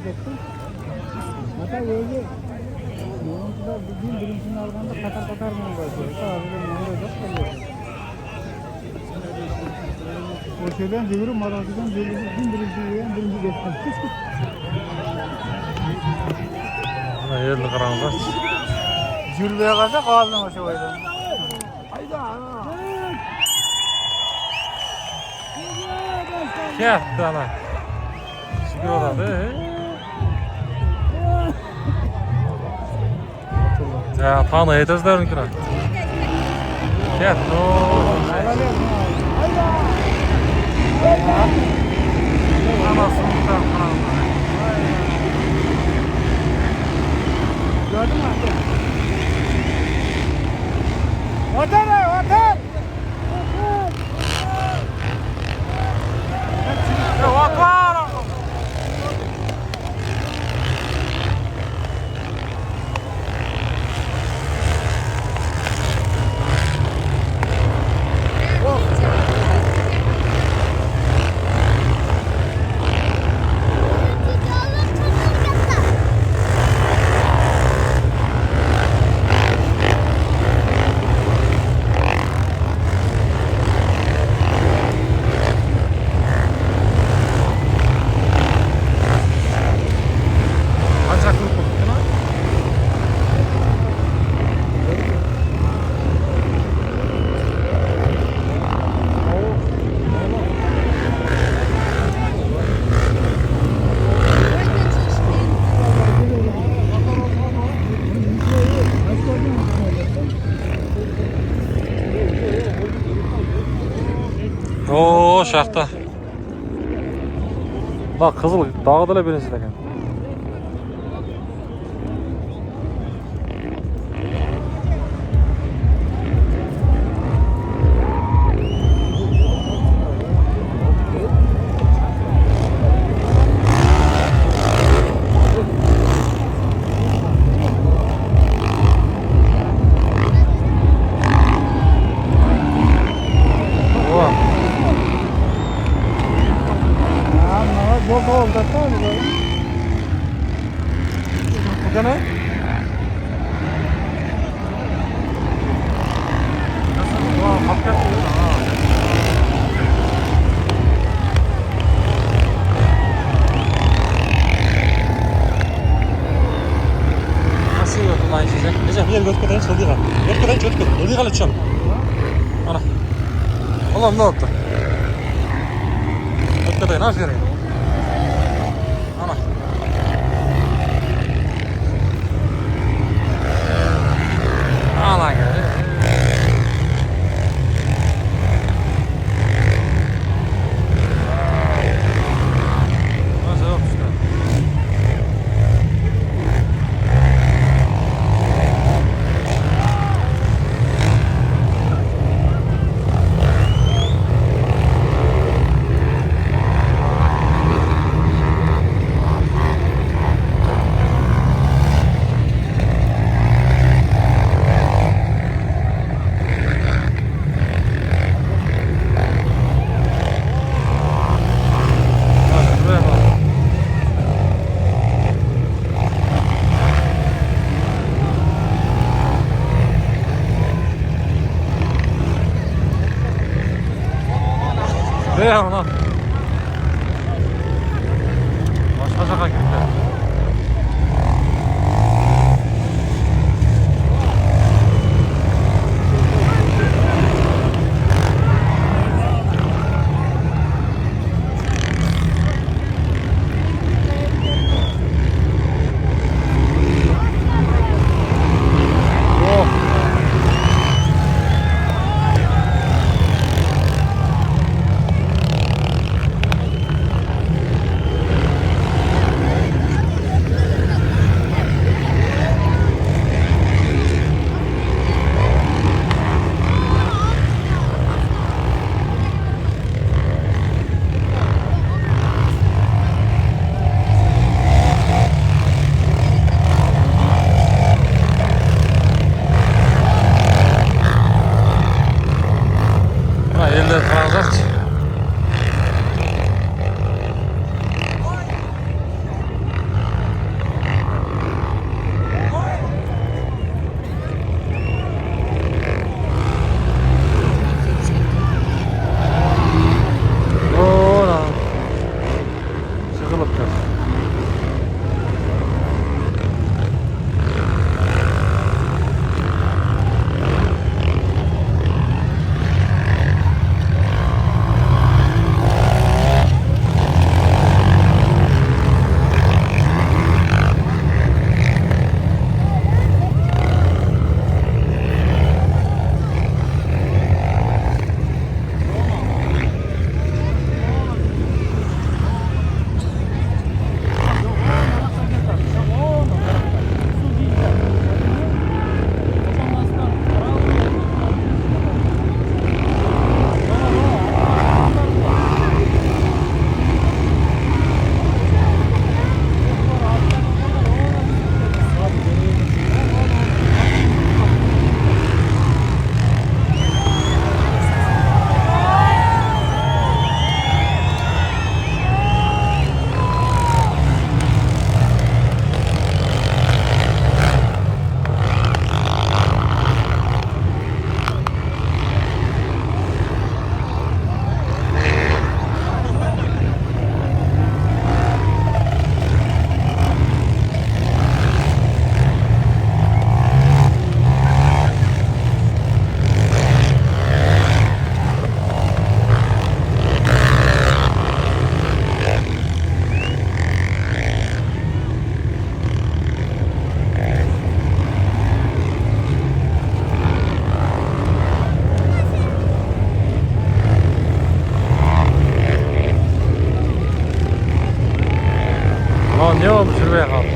ketdi. Hatta o'zi yo'lda bugun birinchini olganda qator bo'ldi. Hozir nima yo'q qildi. O'shadan yugurib marosidan birinchi ketdi. Ana yerni qaranglar. Yurmaya qalsa qoldim o'sha o'yda. Hayda. Ketdi ana. Shukr oladi. Ya tanıydı özlerinkine. Ketdi. Anasını tutar. Gördün mü? Otur! Otur! Oo şaxta. Bak kızıl dağıdılar birinci de. Bol da tamam mı? Bu ne? Nasıl? Vaa, paket mi? Nasıl yiyorsun lan içecek? Necem yer götkeden çıldığı kal. Götkeden çıldığı kal. Çıldığı kal içeceğim. Ana. Allah'ım ne oldu? Götkeden nasıl yerine? Ana ya. Nasıl yok işte. Ne ya lan? Başka şaka gitti. oldu şuraya kaldı.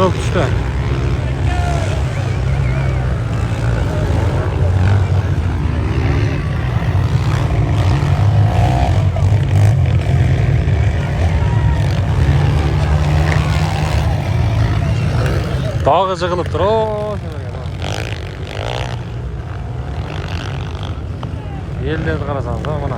Yığıldı işte. Dağı jığılıptır o. Yerlerdi qarasanız ha mana.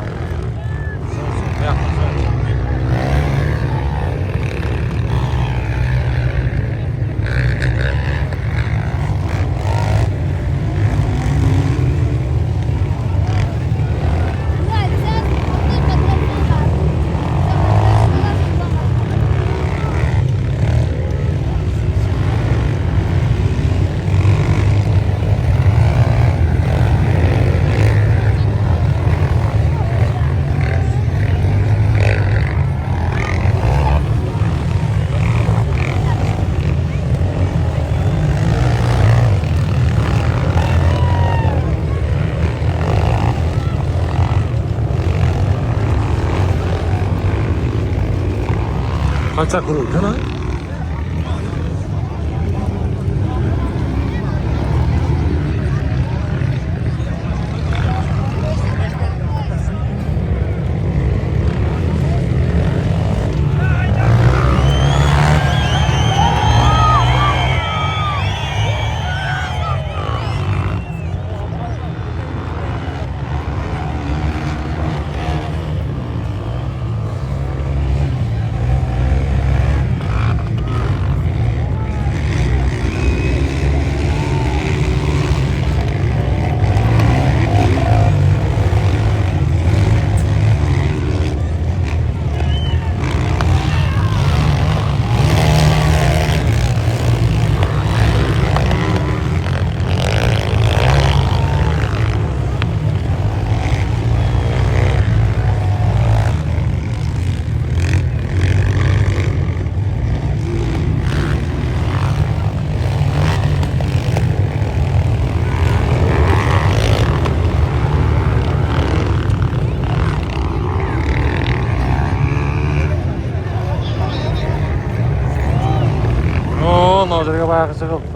Kaçak kuruldu lan. Nazırga bayağı çıkıldı.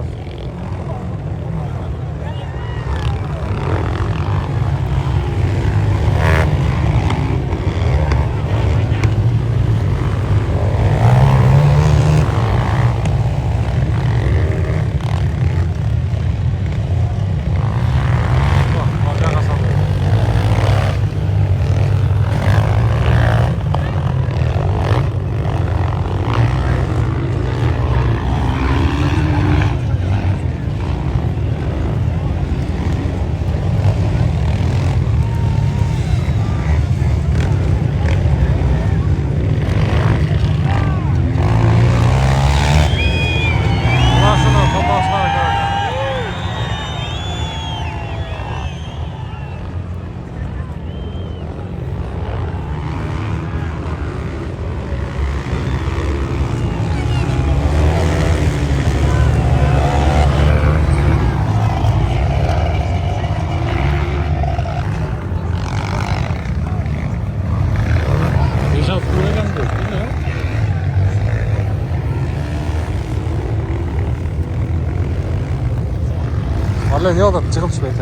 Vallahi ne oldu? Çıkıp çıkmayın.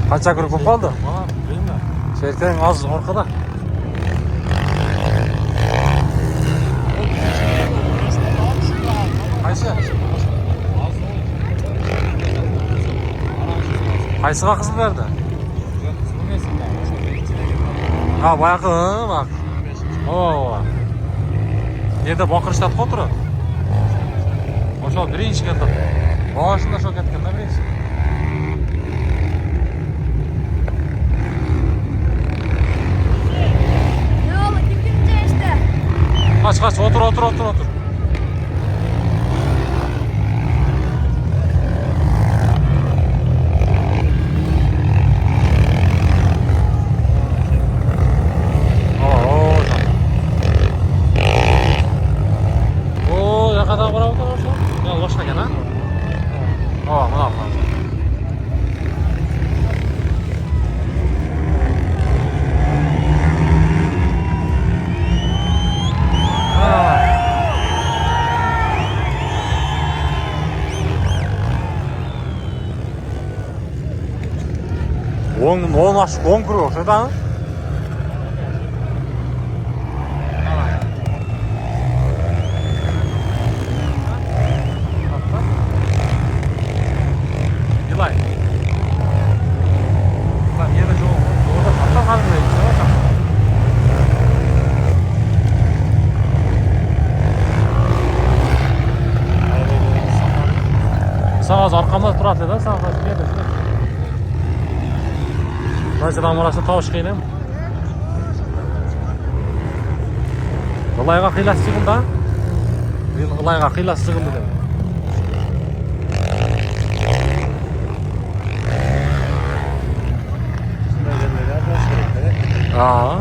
Kaçak grup oldu? Şerken az orkada. Qaysi? Qaysiga qizil berdi? Ha, bayaqı bak. Oo. Yerda boqir ishlatib o'tirib. O'sha birinchi keldi. Boshida shu ketganda birinchi. Kaç otur. Oo, yaqadan qarab o'tiribsan. Yo'l boshqa ekan, ha? Mana. Oң kuru o'xshaydi-a? Yılay. Lan yine orada patlar kalmıyor işte. Sağız arkamda turadi da, sağız geldi. Başdan orası tavuş kıyınım. Ilayga qiylas chiqildi. Ilayga qiylas chiqildi deb. Ha.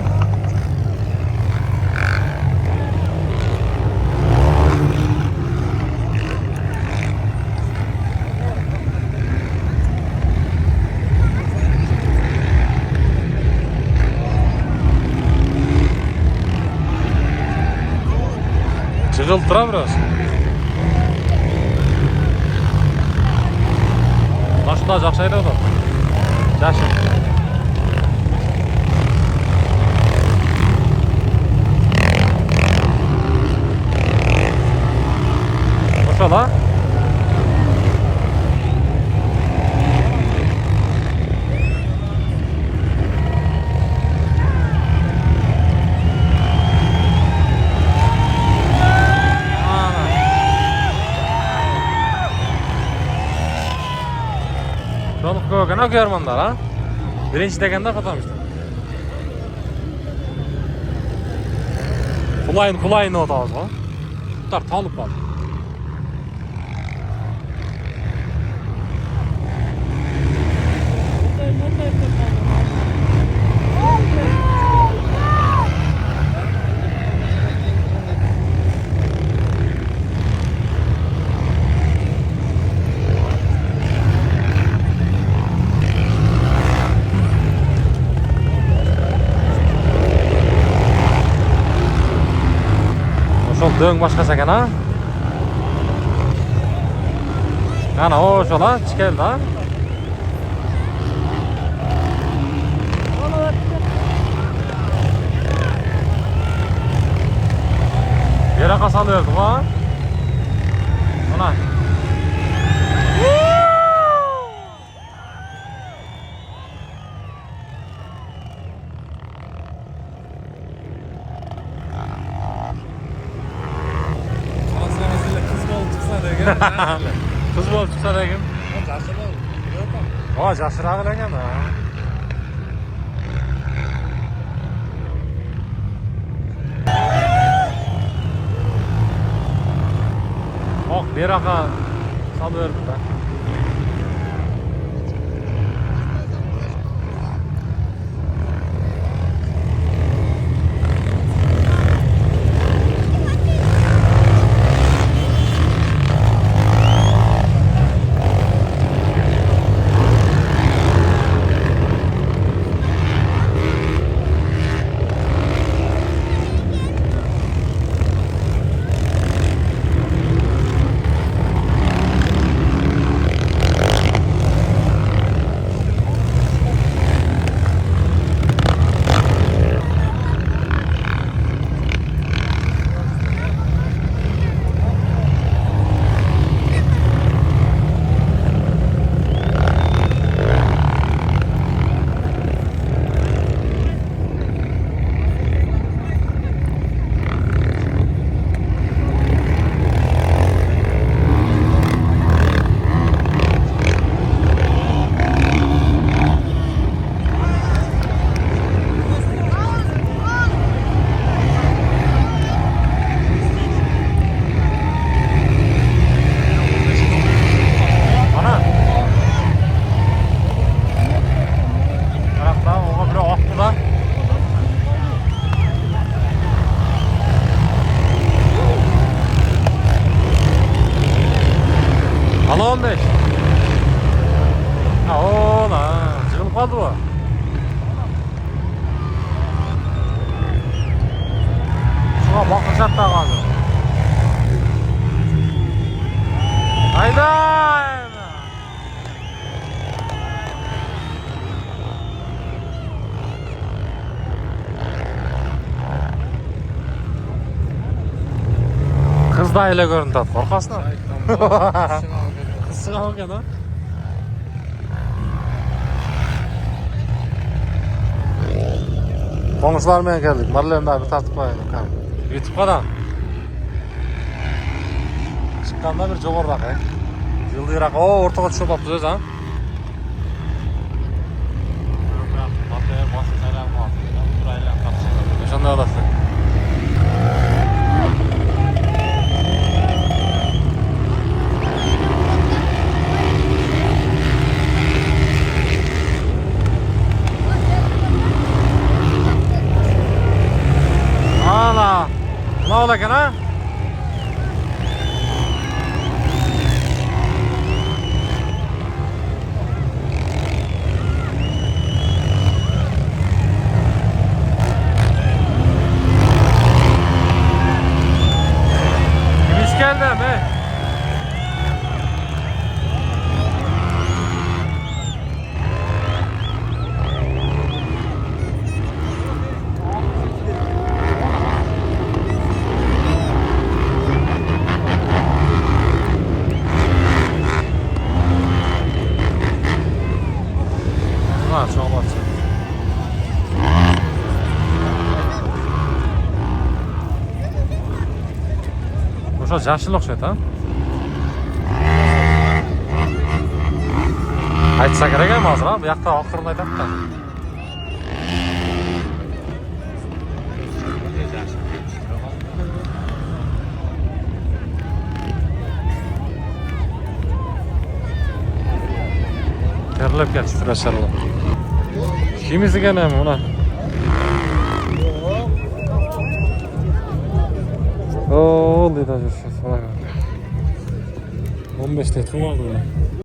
Jig'ilib tura biroz. Mana shunday yaxshi haydaydi. Yaxshi. O'shala. Ko'rgan ko'rmanlar, ha? Birinchi deganda qo'tamishdi. Qulayni o'tamiz, ha? Tutar tolib qoldi. Döng başqasi ekan, ha? Ana o'shala chiqildi, ha? Yeraqa salyapti, ha? Mana. Kız bo'lib chiqsa degan. Ha, jashrog'i ekan, ha. Oq beraqa solib berdi. 15. Ha ola. Cığılıp kaldı bu. Şuna bakacak da kaldı. Hayda. Kız da öyle göründü. Korkasın ha. Kız kalken ha. Konuşlarmaya geldik. Marlarını da bir tartıp koyalım. YouTube'a da. Çıkkanda bir jogor rak ya. Yıldıyrak. Oo ortaga düşüp aptı söz ha. Şonda adasın. Ana. Ne olacak ha? Biz geldi mi? Ha, çok baksın. O'sha jashil o'xshaydi, ha? Aytsa kerak ham hozir, ha? Bu yoqda oxirini aytadi-da. Terlab ketibdi, mashallah. Kimiz ekan ham uni? Oo, deydi, 15 litre oldu.